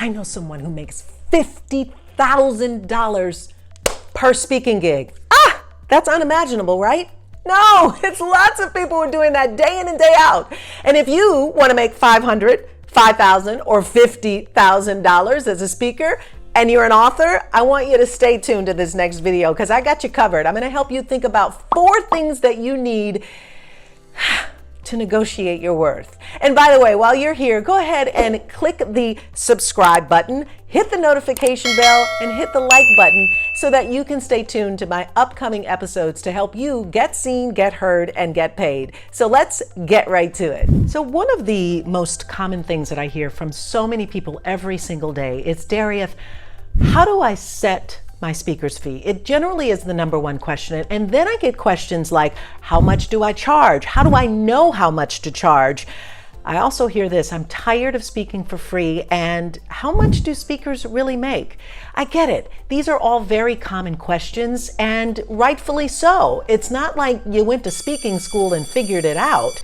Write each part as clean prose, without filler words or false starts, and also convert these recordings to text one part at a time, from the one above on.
I know someone who makes $50,000 per speaking gig. That's unimaginable, right? No, it's lots of people who are doing that day in and day out. And if you want to make $500, $5,000, or $50,000 as a speaker, and you're an author, I want you to stay tuned to this next video because I got you covered. I'm going to help you think about 4 things that you need to negotiate your worth. And by the way, while you're here, go ahead and click the subscribe button, hit the notification bell, and hit the like button so that you can stay tuned to my upcoming episodes to help you get seen, get heard, and get paid. So let's get right to it. So one of the most common things that I hear from so many people every single day is, Darieth, how do I set my speaker's fee? It generally is the number one question. And then I get questions like, how much do I charge? How do I know how much to charge? I also hear this, I'm tired of speaking for free, and how much do speakers really make? I get it. These are all very common questions, and rightfully so. It's not like you went to speaking school and figured it out.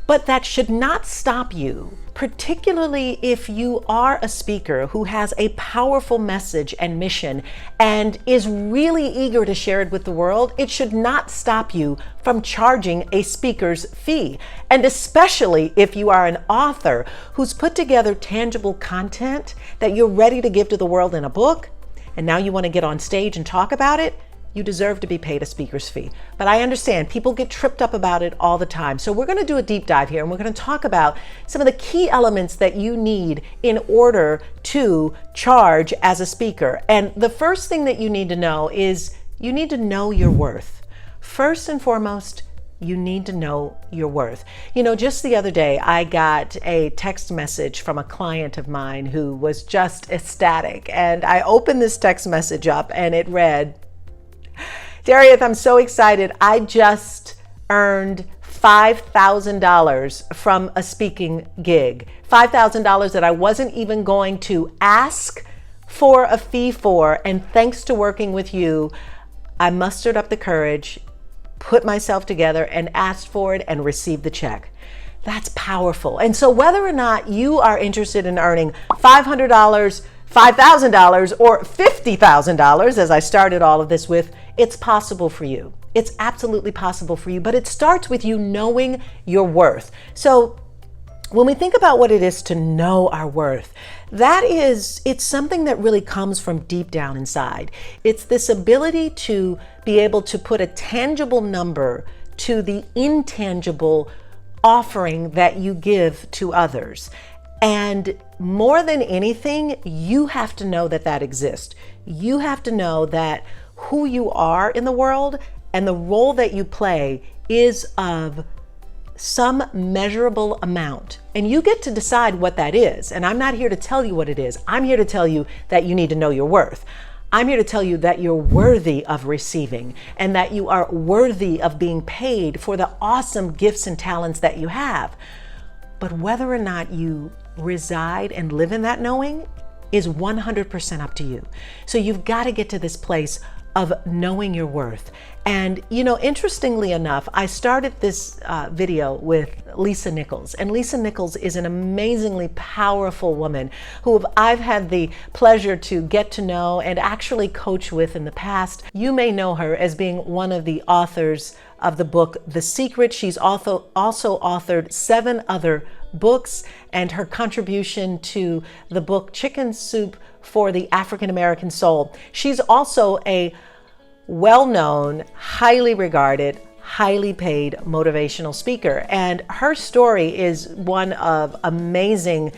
But that should not stop you, particularly if you are a speaker who has a powerful message and mission and is really eager to share it with the world. It should not stop you from charging a speaker's fee. And especially if you are an author who's put together tangible content that you're ready to give to the world in a book, and now you want to get on stage and talk about it, you deserve to be paid a speaker's fee. But I understand people get tripped up about it all the time. So we're going to do a deep dive here, and we're going to talk about some of the key elements that you need in order to charge as a speaker. And the first thing that you need to know is you need to know your worth. First and foremost, you need to know your worth. You know, just the other day, I got a text message from a client of mine who was just ecstatic. And I opened this text message up and it read, Darieth, I'm so excited. I just earned $5,000 from a speaking gig. $5,000 that I wasn't even going to ask for a fee for. And thanks to working with you, I mustered up the courage, put myself together and asked for it and received the check. That's powerful. And so whether or not you are interested in earning $500, $5,000, or $50,000, as I started all of this with, it's possible for you. It's absolutely possible for you, but it starts with you knowing your worth. So when we think about what it is to know our worth, it's something that really comes from deep down inside. It's this ability to be able to put a tangible number to the intangible offering that you give to others. And more than anything, you have to know that that exists. You have to know that who you are in the world and the role that you play is of some measurable amount. And you get to decide what that is. And I'm not here to tell you what it is. I'm here to tell you that you need to know your worth. I'm here to tell you that you're worthy of receiving and that you are worthy of being paid for the awesome gifts and talents that you have. But whether or not you reside and live in that knowing is 100% up to you. So you've got to get to this place of knowing your worth. And, you know, interestingly enough, I started this video with Lisa Nichols. And Lisa Nichols is an amazingly powerful woman who I've had the pleasure to get to know and actually coach with in the past. You may know her as being one of the authors of the book, The Secret. She's also authored 7 other books, and her contribution to the book Chicken Soup for the African American Soul. She's also a well-known, highly regarded, highly paid motivational speaker. And her story is one of an amazing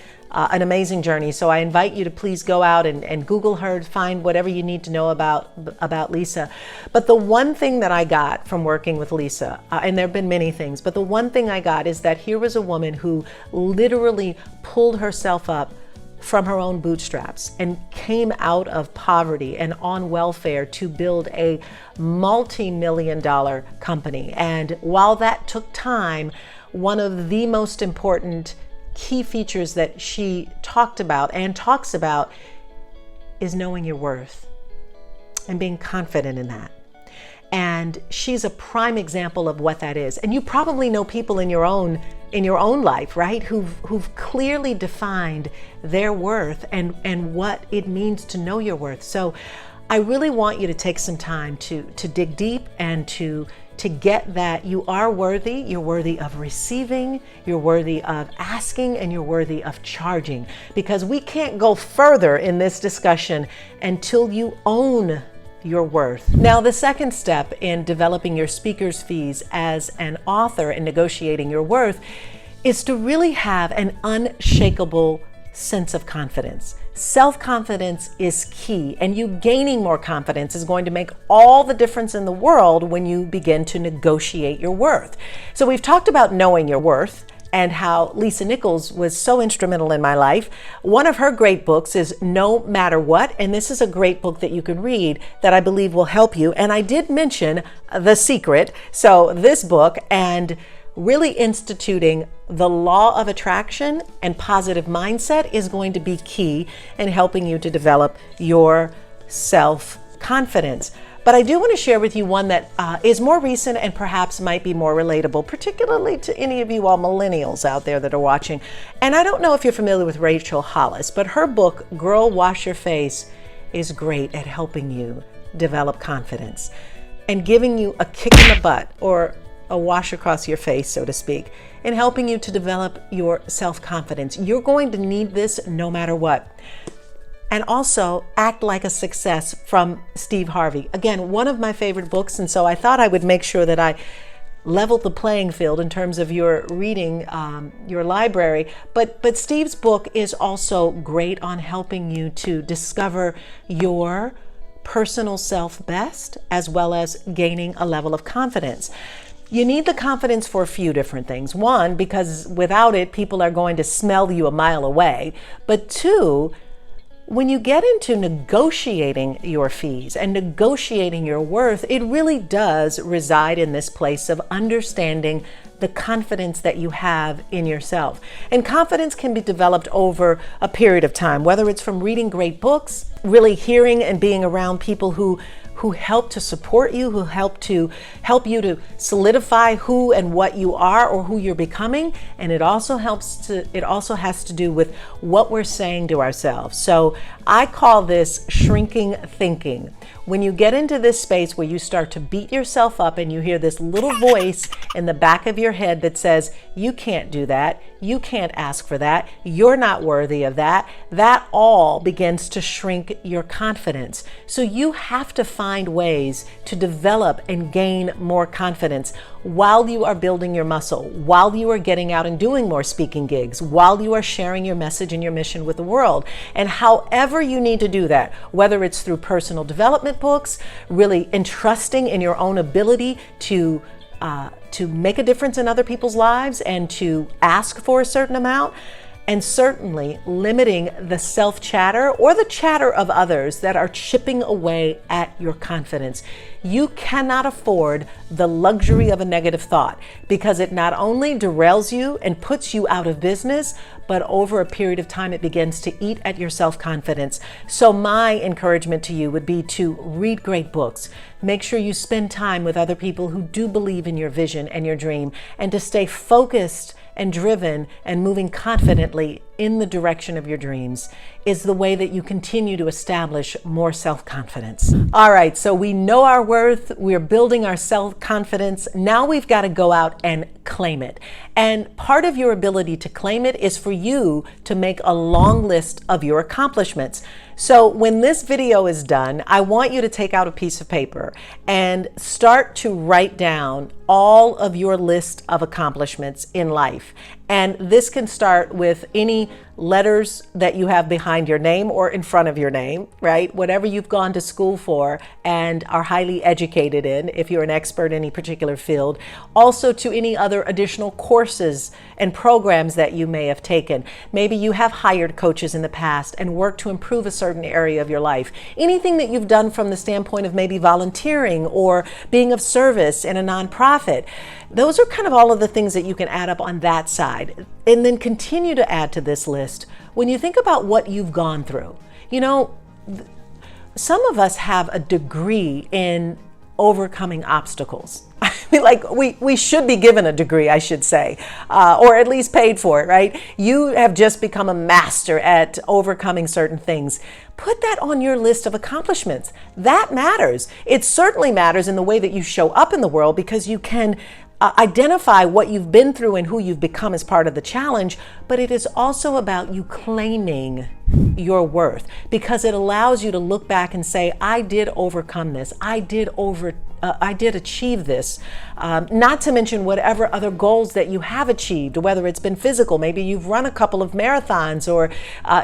journey. So I invite you to please go out and Google her, find whatever you need to know about Lisa. But the one thing that I got from working with Lisa, and there have been many things, but the one thing I got is that here was a woman who literally pulled herself up from her own bootstraps and came out of poverty and on welfare to build a multi-million-dollar company. And while that took time, one of the most important key features that she talked about and talks about is knowing your worth and being confident in that. And she's a prime example of what that is. And you probably know people in your own in your own life, right? Who've clearly defined their worth and what it means to know your worth. So I really want you to take some time to dig deep and to get that you are worthy. You're worthy of receiving, you're worthy of asking, and you're worthy of charging, because we can't go further in this discussion until you own your worth. Now, the second step in developing your speaker's fees as an author and negotiating your worth is to really have an unshakable sense of confidence. Self-confidence is key, and you gaining more confidence is going to make all the difference in the world when you begin to negotiate your worth. So we've talked about knowing your worth and how Lisa Nichols was so instrumental in my life. One of her great books is No Matter What, and this is a great book that you can read that I believe will help you. And I did mention The Secret. So this book and really instituting the law of attraction and positive mindset is going to be key in helping you to develop your self-confidence. But I do want to share with you one that is more recent and perhaps might be more relatable, particularly to any of you all millennials out there that are watching. And I don't know if you're familiar with Rachel Hollis, but her book, Girl Wash Your Face, is great at helping you develop confidence and giving you a kick in the butt, or a wash across your face, so to speak, and helping you to develop your self-confidence. You're going to need this no matter what. And also, Act Like a Success from Steve Harvey. Again, one of my favorite books, and so I thought I would make sure that I leveled the playing field in terms of your reading, your library. But Steve's book is also great on helping you to discover your personal self best, as well as gaining a level of confidence. You need the confidence for a few different things. One, because without it, people are going to smell you a mile away. But two, when you get into negotiating your fees and negotiating your worth, it really does reside in this place of understanding the confidence that you have in yourself. And confidence can be developed over a period of time, whether it's from reading great books, really hearing and being around people who help to support you, who help you to solidify who and what you are or who you're becoming. And it also has to do with what we're saying to ourselves. So I call this shrinking thinking. When you get into this space where you start to beat yourself up and you hear this little voice in the back of your head that says, you can't do that, you can't ask for that, you're not worthy of that, that all begins to shrink your confidence. So you have to find ways to develop and gain more confidence while you are building your muscle, while you are getting out and doing more speaking gigs, while you are sharing your message and your mission with the world. And however you need to do that, whether it's through personal development books, really entrusting in your own ability to make a difference in other people's lives and to ask for a certain amount, and certainly limiting the self-chatter or the chatter of others that are chipping away at your confidence. You cannot afford the luxury of a negative thought, because it not only derails you and puts you out of business, but over a period of time, it begins to eat at your self-confidence. So my encouragement to you would be to read great books. Make sure you spend time with other people who do believe in your vision and your dream, and to stay focused and driven and moving confidently in the direction of your dreams is the way that you continue to establish more self-confidence. All right, so we know our worth, we're building our self-confidence. Now we've got to go out and claim it. And part of your ability to claim it is for you to make a long list of your accomplishments. So when this video is done, I want you to take out a piece of paper and start to write down all of your list of accomplishments in life. And this can start with any letters that you have behind your name or in front of your name, right? Whatever you've gone to school for and are highly educated in, if you're an expert in any particular field. Also to any other additional courses and programs that you may have taken. Maybe you have hired coaches in the past and worked to improve a certain area of your life. Anything that you've done from the standpoint of maybe volunteering or being of service in a nonprofit. Those are kind of all of the things that you can add up on that side, and then continue to add to this list when you think about what you've gone through. You know, some of us have a degree in overcoming obstacles. Like we should be given a degree, I should say, or at least paid for it, right? You have just become a master at overcoming certain things. Put that on your list of accomplishments. That matters. It certainly matters in the way that you show up in the world, because you can identify what you've been through and who you've become as part of the challenge, but it is also about you claiming your worth, because it allows you to look back and say, I did overcome this. I did achieve this. Not to mention whatever other goals that you have achieved, whether it's been physical, maybe you've run a couple of marathons, or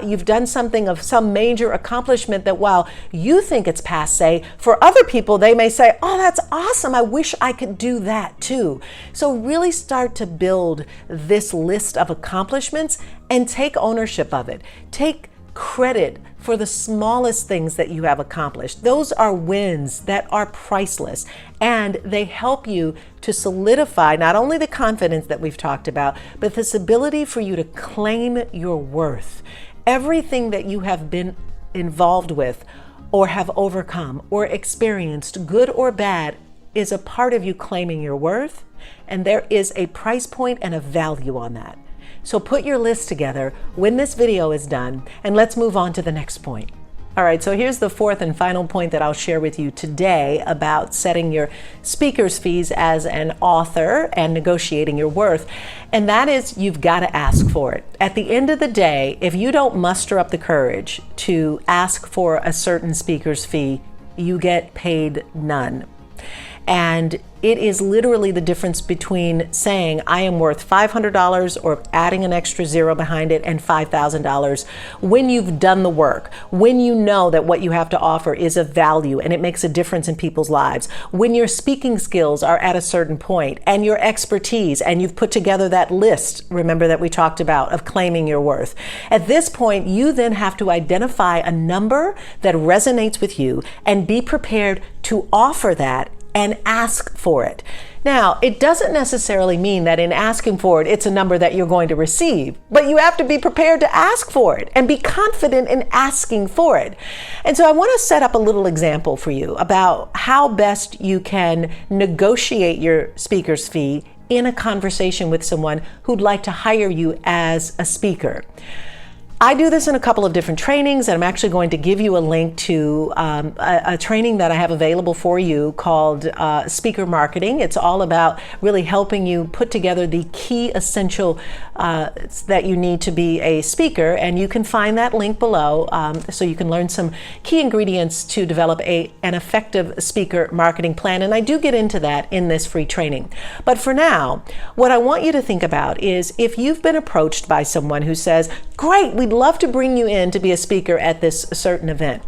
you've done something of some major accomplishment that while you think it's passe, for other people, they may say, oh, that's awesome. I wish I could do that too. So really start to build this list of accomplishments and take ownership of it. Take credit for the smallest things that you have accomplished. Those are wins that are priceless, and they help you to solidify not only the confidence that we've talked about, but this ability for you to claim your worth. Everything that you have been involved with or have overcome or experienced, good or bad, is a part of you claiming your worth, and there is a price point and a value on that. So put your list together when this video is done, and let's move on to the next point. All right, so here's the fourth and final point that I'll share with you today about setting your speaker's fees as an author and negotiating your worth. And that is, you've got to ask for it. At the end of the day, if you don't muster up the courage to ask for a certain speaker's fee, you get paid none. And it is literally the difference between saying I am worth $500 or adding an extra zero behind it and $5,000 when you've done the work, when you know that what you have to offer is of value and it makes a difference in people's lives, when your speaking skills are at a certain point and your expertise, and you've put together that list, remember, that we talked about, of claiming your worth. At this point, you then have to identify a number that resonates with you and be prepared to offer that and ask for it. Now, it doesn't necessarily mean that in asking for it, it's a number that you're going to receive, but you have to be prepared to ask for it and be confident in asking for it. And so I want to set up a little example for you about how best you can negotiate your speaker's fee in a conversation with someone who'd like to hire you as a speaker. I do this in a couple of different trainings, and I'm actually going to give you a link to a training that I have available for you called Speaker Marketing. It's all about really helping you put together the key essential that you need to be a speaker, and you can find that link below so you can learn some key ingredients to develop an effective speaker marketing plan, and I do get into that in this free training. But for now, what I want you to think about is, if you've been approached by someone who says, great, we'd love to bring you in to be a speaker at this certain event,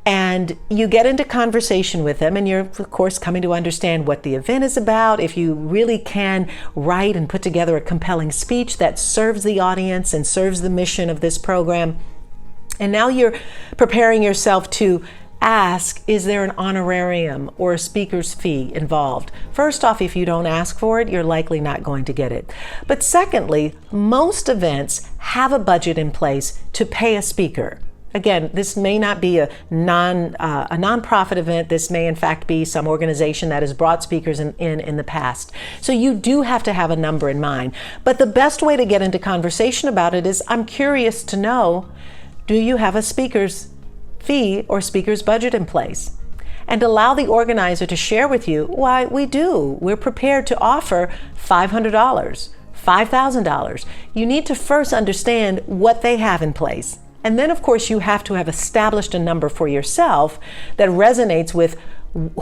and you get into conversation with them, and you're of course coming to understand what the event is about, if you really can write and put together a compelling speech that serves the audience and serves the mission of this program, and now you're preparing yourself to ask, is there an honorarium or a speaker's fee involved? First off, if you don't ask for it, you're likely not going to get it. But secondly, most events have a budget in place to pay a speaker. Again, this may not be a nonprofit event. This may in fact be some organization that has brought speakers in the past. So you do have to have a number in mind. But the best way to get into conversation about it is, I'm curious to know, do you have a speaker's fee or speaker's budget in place? And allow the organizer to share with you why we do. We're prepared to offer $500, $5,000. You need to first understand what they have in place. And then of course you have to have established a number for yourself that resonates with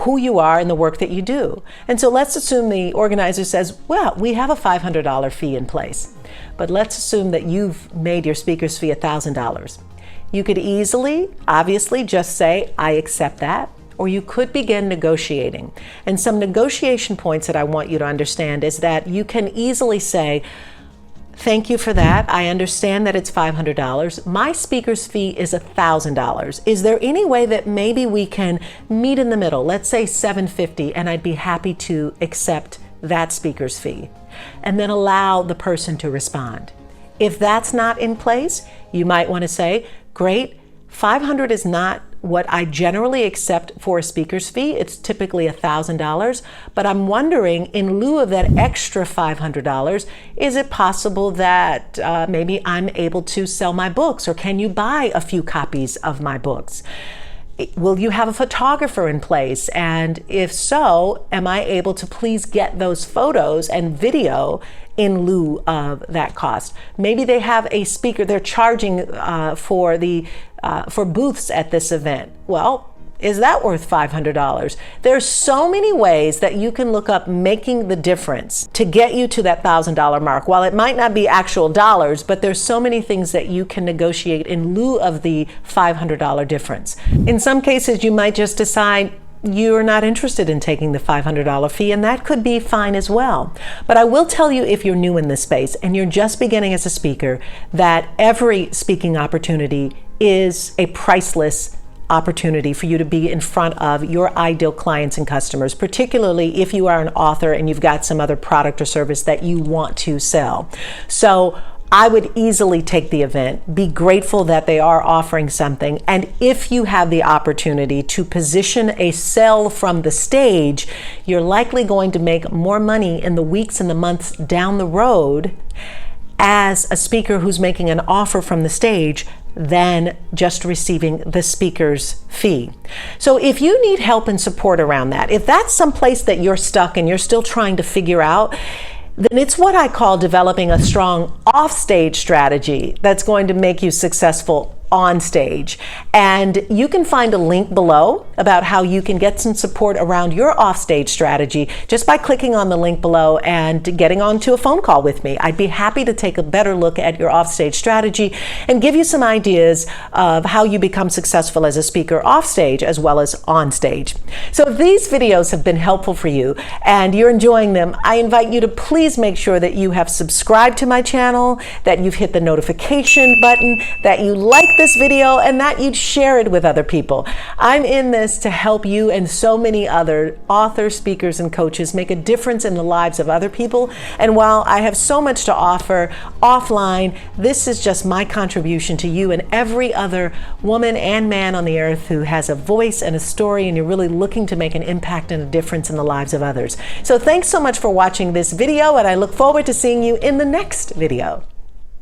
who you are and the work that you do. And so let's assume the organizer says, well, we have a $500 fee in place, but let's assume that you've made your speaker's fee $1,000. You could easily, obviously, just say, I accept that, or you could begin negotiating. And some negotiation points that I want you to understand is that you can easily say, thank you for that. I understand that it's $500. My speaker's fee is $1,000. Is there any way that maybe we can meet in the middle? Let's say $750, and I'd be happy to accept that speaker's fee. And then allow the person to respond. If that's not in place, you might want to say, great, $500 is not what I generally accept for a speaker's fee. It's typically $1,000, but I'm wondering, in lieu of that extra $500, is it possible that maybe I'm able to sell my books, or can you buy a few copies of my books? Will you have a photographer in place? And if so, am I able to please get those photos and video in lieu of that cost? Maybe they have a speaker, they're charging for booths at this event. Well, is that worth $500? There's so many ways that you can look up making the difference to get you to that $1,000 mark. While it might not be actual dollars, but there's so many things that you can negotiate in lieu of the $500 difference. In some cases, you might just decide you're not interested in taking the $500 fee, and that could be fine as well. But I will tell you, if you're new in this space and you're just beginning as a speaker, that every speaking opportunity is a priceless opportunity for you to be in front of your ideal clients and customers, particularly if you are an author and you've got some other product or service that you want to sell. So I would easily take the event, be grateful that they are offering something, and if you have the opportunity to position a sell from the stage, you're likely going to make more money in the weeks and the months down the road as a speaker who's making an offer from the stage than just receiving the speaker's fee. So if you need help and support around that, if that's someplace that you're stuck and you're still trying to figure out, then it's what I call developing a strong offstage strategy that's going to make you successful on stage. And you can find a link below about how you can get some support around your offstage strategy just by clicking on the link below and getting onto a phone call with me. I'd be happy to take a better look at your offstage strategy and give you some ideas of how you become successful as a speaker offstage as well as on stage. So if these videos have been helpful for you and you're enjoying them, I invite you to please make sure that you have subscribed to my channel, that you've hit the notification button, that you like this video, and that you'd share it with other people. I'm in this to help you and so many other authors, speakers, and coaches make a difference in the lives of other people. And while I have so much to offer offline, this is just my contribution to you and every other woman and man on the earth who has a voice and a story, and you're really looking to make an impact and a difference in the lives of others. So thanks so much for watching this video, and I look forward to seeing you in the next video.